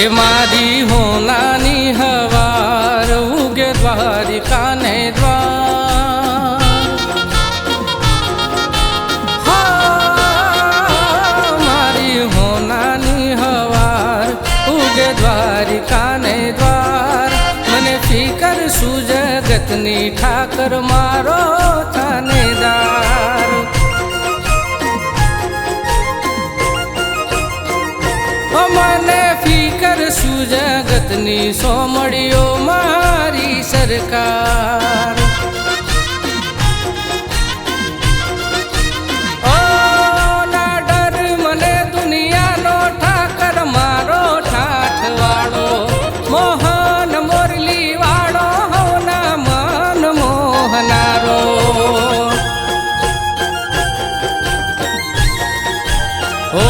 એ મારી હોનાની હવાર ઉગે દ્વારિકાને દ્વાર મારી હોનાની હવાર ઉગે દ્વારિકાને દ્વાર મને ફિકર શું જગતની ઠાકર મારો થાનેદાર મને ફિકર શું જગતની સોમળીઓ મારી સરકાર ઓ ના ડર મને દુનિયાનો ઠાકર મારો ઠાઠવાળો મોહન મોરલી વાળો હોના મન મોહનારો ઓ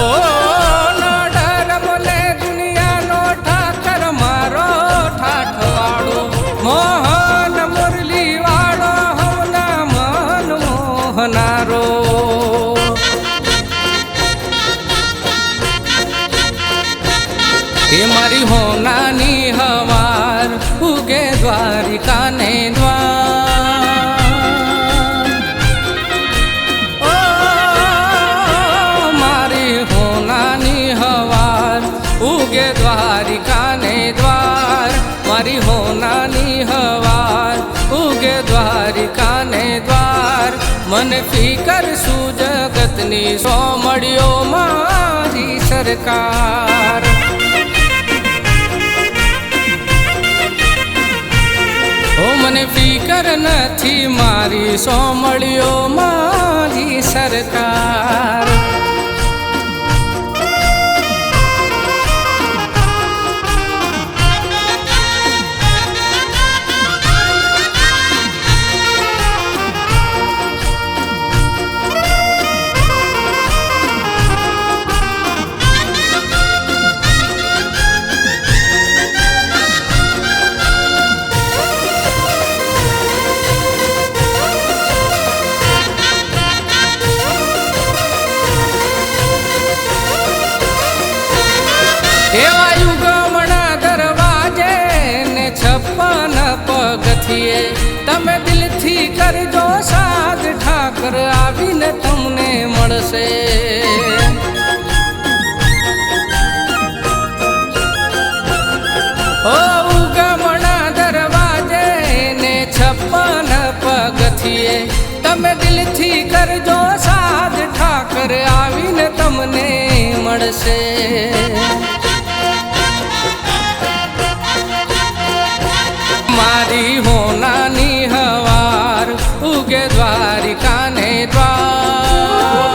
એ મારી હોનાની હવાર ઉગે દ્વારિકાને દ્વાર ઓ મારી હોનાની હવાર ઉગે દ્વારિકાને દ્વાર મારી હોનાની હવાર ઉગે દ્વારિકાને દ્વાર મને ફિકર શું જગતની સોમળીઓ મારી સરકાર ઓ મને ફિકર નથી મારી સોમળીઓ મારી સરકાર એવા યુગમણા દરવાજે ને 56 પગથિયે તમે દિલથી કરજો સાદ ઠાકર આવીને તમને મળશે ઓ ઉગમણા દરવાજે ને 56 પગથિયે તમે દિલથી કરજો સાદ ઠાકર આવીને તમને મળશે મારી હોનાની હવાર ઉગે દ્વારિકાને દ્વાર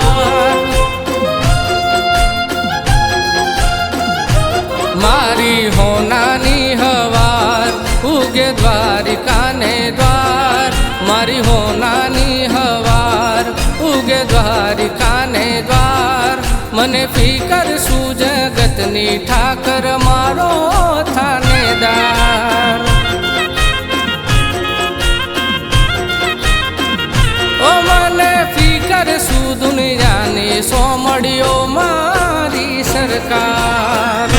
મારી હોનાની હવાર ઉગે દ્વારિકાને દ્વાર મારી હોનાની હવાર ઉગે દ્વારિકાને દ્વાર મને ફિકર શું જગતની ઠાકર મારો થાનેદાર ઓ મને ફિકર શું દુનિયાની સોમળીઓ મારી સરકાર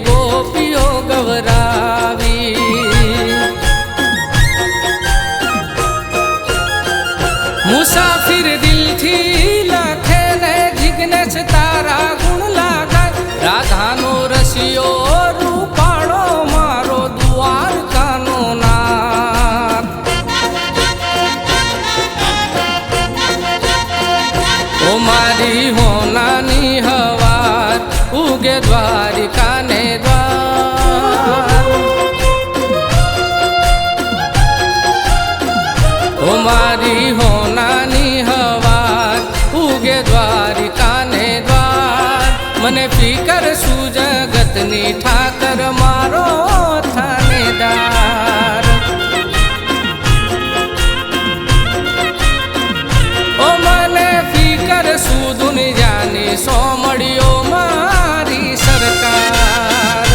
ગોપીઓ ગવરાવી મુસાફિર દિલથી લખે ને જિજ્ઞેશ તારા ગુણ લાગાય રાધાનો રસિયો રૂપાળો મારો દ્વારકાનો નાથ ઓ મારી હોનાની હવાર ઉગે દ્વારિકાને દ્વાર મને ફિકર શું જગતની ઠાકર મારો થાનેદાર. ઓ મને ફિકર શું દુનિયાની સોમડીઓ મારી સરકાર.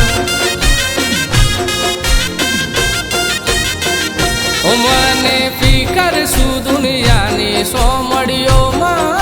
ઓ મને ફિકર શું દુનિયાની સોમડીઓ મારી